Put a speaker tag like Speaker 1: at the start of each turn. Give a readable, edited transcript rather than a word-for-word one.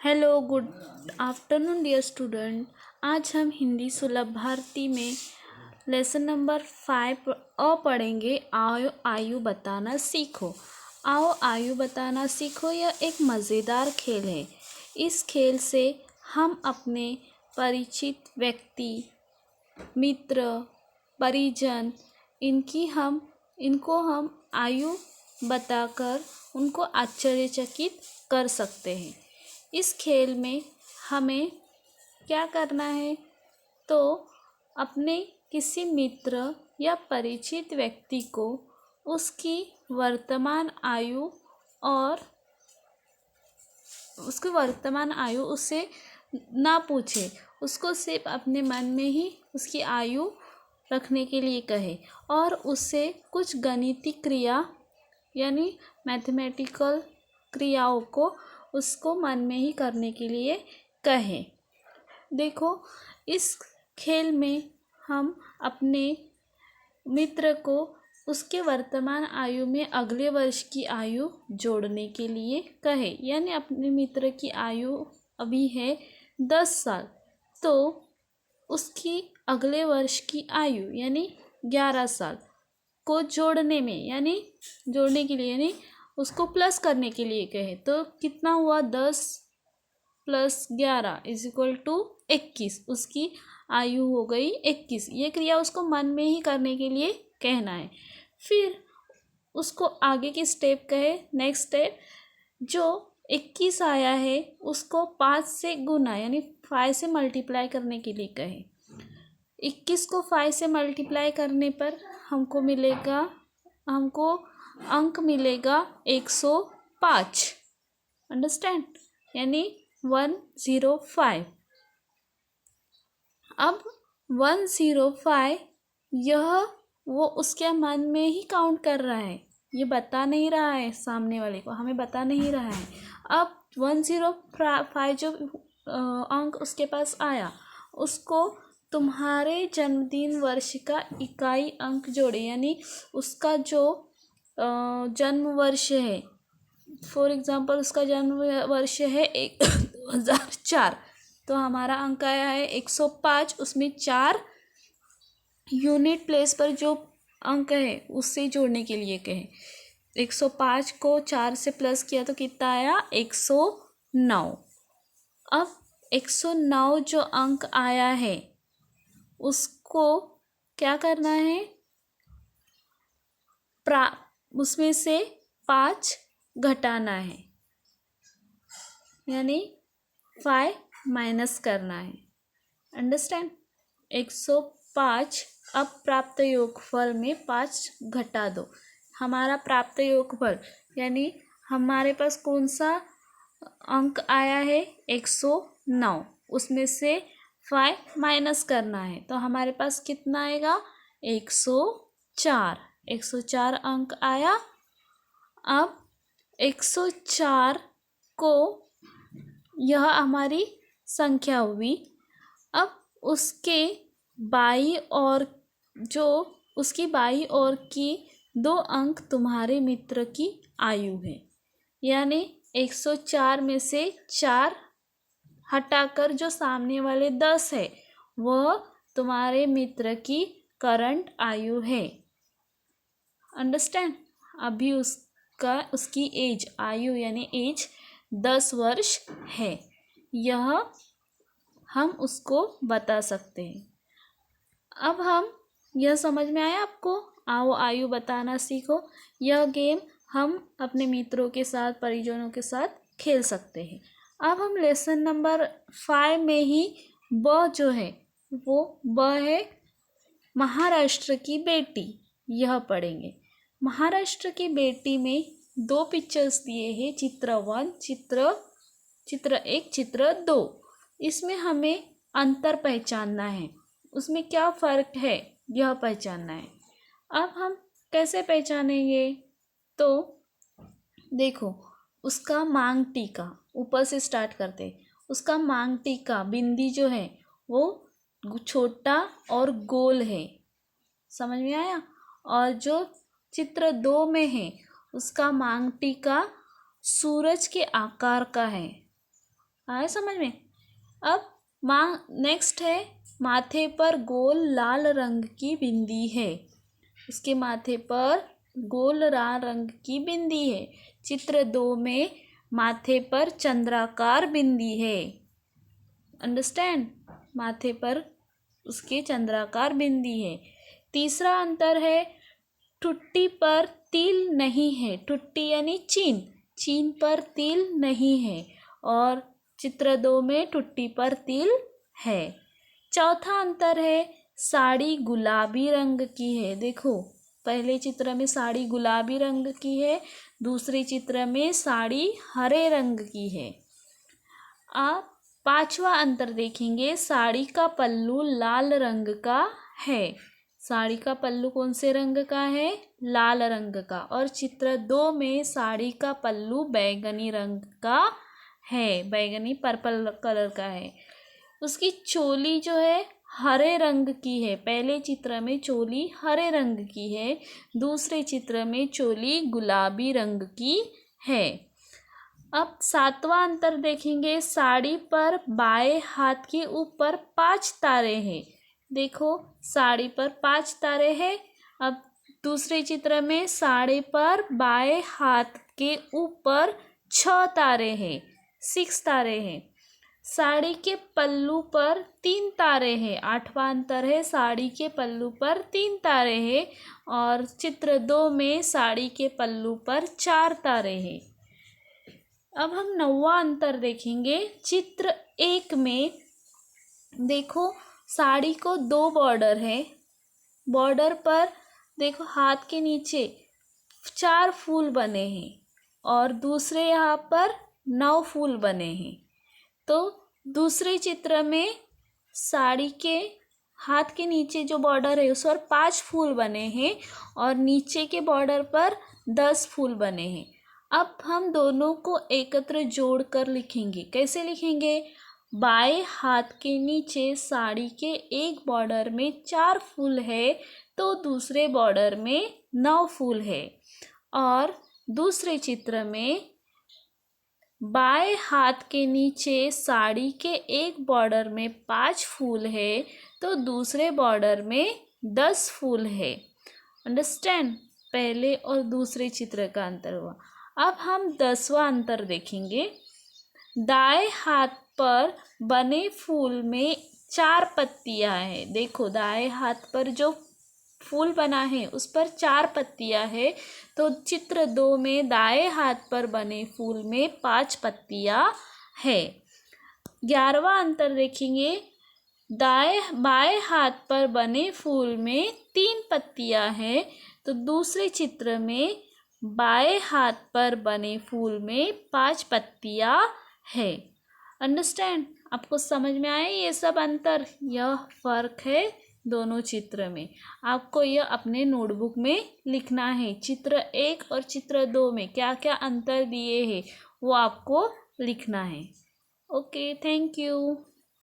Speaker 1: Hello good afternoon dear student. आज हम हिंदी सुलभ भारती में लेसन नंबर 5 पढ़ेंगे। आओ आयु बताना सीखो। आओ आयु बताना सीखो यह एक मज़ेदार खेल है। इस खेल से हम अपने परिचित व्यक्ति, मित्र, परिजन इनको हम आयु बताकर उनको आश्चर्यचकित कर सकते हैं। इस खेल में हमें क्या करना है, तो अपने किसी मित्र या परिचित व्यक्ति को उसकी वर्तमान आयु उससे ना पूछे, उसको सिर्फ अपने मन में ही उसकी आयु रखने के लिए कहे और उससे कुछ गणितीय क्रिया यानी मैथमेटिकल क्रियाओं को उसको मन में ही करने के लिए कहें। देखो, इस खेल में हम अपने मित्र को उसके वर्तमान आयु में अगले वर्ष की आयु जोड़ने के लिए कहें। यानी अपने मित्र की आयु अभी है 10 साल, तो उसकी अगले वर्ष की आयु यानी 11 साल को जोड़ने के लिए यानी उसको प्लस करने के लिए कहे। तो कितना हुआ, 10 + 11 = 21। उसकी आयु हो गई 21। ये क्रिया उसको मन में ही करने के लिए कहना है। फिर उसको आगे की स्टेप कहे, नेक्स्ट स्टेप, जो 21 आया है उसको 5 से गुना यानी 5 से मल्टीप्लाई करने के लिए कहे। 21 को 5 से मल्टीप्लाई करने पर हमको अंक मिलेगा 105। अंडरस्टैंड, यानी 105। अब 105 वो उसके मन में ही काउंट कर रहा है, ये बता नहीं रहा है, सामने वाले को हमें बता नहीं रहा है। अब 105 जो अंक उसके पास आया, उसको तुम्हारे जन्मदिन वर्ष का इकाई अंक जोड़े, यानी उसका जो जन्म वर्ष है। फॉर एग्जांपल उसका जन्म वर्ष है 2004, तो हमारा अंक आया है 105। उसमें 4 यूनिट प्लेस पर जो अंक है उससे जोड़ने के लिए कहें। 105 को 4 से प्लस किया तो कितना आया, 109। अब 109 जो अंक आया है उसको क्या करना है, उसमें से 5 घटाना है, यानी 5 माइनस करना है। अंडरस्टैंड, 105। अब प्राप्त योगफल में 5 घटा दो। हमारा प्राप्त योगफल यानी हमारे पास कौन सा अंक आया है, 109, उसमें से 5 माइनस करना है, तो हमारे पास कितना आएगा, 104। 104 अंक आया। अब 104 को, यह हमारी संख्या हुई। अब उसकी बाई ओर की 2 अंक तुम्हारे मित्र की आयु है, यानी 104 में से 4 हटाकर जो सामने वाले 10 है वह तुम्हारे मित्र की करंट आयु है। अंडरस्टैंड, अभी उसकी आयु यानी एज 10 वर्ष है, यह हम उसको बता सकते हैं। अब यह समझ में आया आपको, आओ आयु बताना सीखो। यह गेम हम अपने मित्रों के साथ, परिजनों के साथ खेल सकते हैं। अब हम लेसन नंबर 5 में ही जो है वो है महाराष्ट्र की बेटी, यह पढ़ेंगे। महाराष्ट्र की बेटी में 2 पिक्चर्स दिए हैं, चित्र 1, चित्र 1, चित्र 2। इसमें हमें अंतर पहचानना है, उसमें क्या फ़र्क है यह पहचानना है। अब हम कैसे पहचानेंगे, तो देखो, उसका मांग टीका, ऊपर से स्टार्ट करते हैं। उसका मांग टीका बिंदी जो है वो छोटा और गोल है, समझ में आया। और जो चित्र 2 में है उसका मांग टीका सूरज के आकार का है, आया समझ में। अब नेक्स्ट है, माथे पर गोल लाल रंग की बिंदी है। उसके माथे पर गोल लाल रंग की बिंदी है। चित्र 2 में माथे पर चंद्राकार बिंदी है। अंडरस्टैंड, माथे पर उसके चंद्राकार बिंदी है। तीसरा अंतर है, ठुट्टी पर तिल नहीं है। ठुट्टी यानी चीन, चीन पर तिल नहीं है और चित्र 2 में ठुट्टी पर तिल है। चौथा अंतर है, साड़ी गुलाबी रंग की है। देखो, पहले चित्र में साड़ी गुलाबी रंग की है, दूसरे चित्र में साड़ी हरे रंग की है। आप पांचवा अंतर देखेंगे, साड़ी का पल्लू लाल रंग का है। साड़ी का पल्लू कौन से रंग का है? लाल रंग का। और चित्र 2 में साड़ी का पल्लू बैंगनी रंग का है, बैंगनी पर्पल कलर का है। उसकी चोली जो है हरे रंग की है। पहले चित्र में चोली हरे रंग की है, दूसरे चित्र में चोली गुलाबी रंग की है। अब सातवां अंतर देखेंगे, साड़ी पर बाएं हाथ के ऊपर 5 तारे हैं। देखो, साड़ी पर 5 तारे हैं। अब दूसरे चित्र में साड़ी पर बाएं हाथ के ऊपर 6 तारे हैं, 6 तारे हैं। साड़ी के पल्लू पर 3 तारे हैं। आठवां अंतर है, साड़ी के पल्लू पर 3 तारे हैं और चित्र 2 में साड़ी के पल्लू पर 4 तारे हैं। अब हम 9वां अंतर देखेंगे। चित्र 1 में देखो, साड़ी को 2 बॉर्डर है। बॉर्डर पर देखो, हाथ के नीचे 4 फूल बने हैं और दूसरे यहाँ पर 9 फूल बने हैं। तो दूसरे चित्र में साड़ी के हाथ के नीचे जो बॉर्डर है उस पर 5 फूल बने हैं और नीचे के बॉर्डर पर 10 फूल बने हैं। अब हम दोनों को एकत्र जोड़कर लिखेंगे। कैसे लिखेंगे? बाएं हाथ के नीचे साड़ी के एक बॉर्डर में 4 फूल है तो दूसरे बॉर्डर में 9 फूल है। और दूसरे चित्र में बाएं हाथ के नीचे साड़ी के एक बॉर्डर में 5 फूल है तो दूसरे बॉर्डर में 10 फूल है। अंडरस्टैंड, पहले और दूसरे चित्र का अंतर हुआ। अब हम 10वां अंतर देखेंगे। दाएं हाथ पर बने फूल में 4 पत्तियां हैं। देखो, दाएं हाथ पर जो फूल बना है उस पर 4 पत्तियां है तो चित्र 2 में दाएं हाथ पर बने फूल में 5 पत्तियां है। 11वां अंतर देखेंगे। बाएं हाथ पर बने फूल में 3 पत्तियां है तो दूसरे चित्र में बाएं हाथ पर बने फूल में 5 पत्तियां है। अंडरस्टैंड, आपको समझ में आया ये सब अंतर? यह फर्क है दोनों चित्र में। आपको यह अपने नोटबुक में लिखना है। चित्र 1 और चित्र 2 में क्या क्या अंतर दिए हैं वो आपको लिखना है। Okay, thank you.